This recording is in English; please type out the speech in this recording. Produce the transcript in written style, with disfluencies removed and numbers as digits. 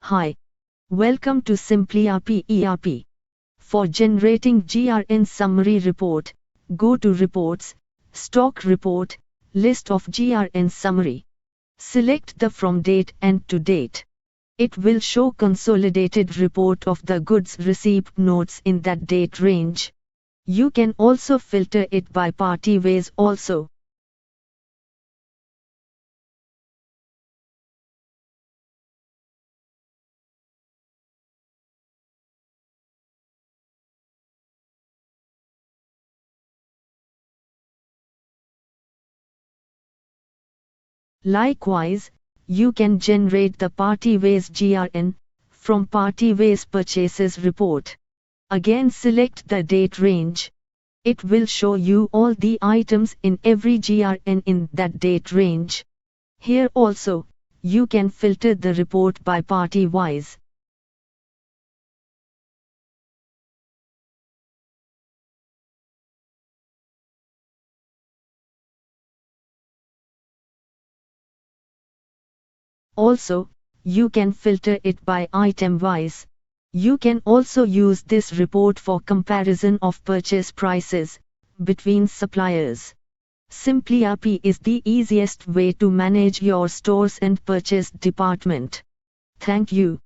Hi. Welcome to simpliRP ERP. For generating GRN summary report, go to Reports, Stock Report, List of GRN summary. Select the From Date and To Date. It will show consolidated report of the goods received notes in that date range. You can also filter it by PARTYWISE also. Likewise, you can generate the PARTYWISE GRN from PARTYWISE Purchases Report. Again select the date range. It will show you all the items in every GRN in that date range. Here also, you can filter the report by PARTYWISE. Also, you can filter it by item-wise. You can also use this report for comparison of purchase prices between suppliers. simpliRP is the easiest way to manage your stores and purchase department. Thank you.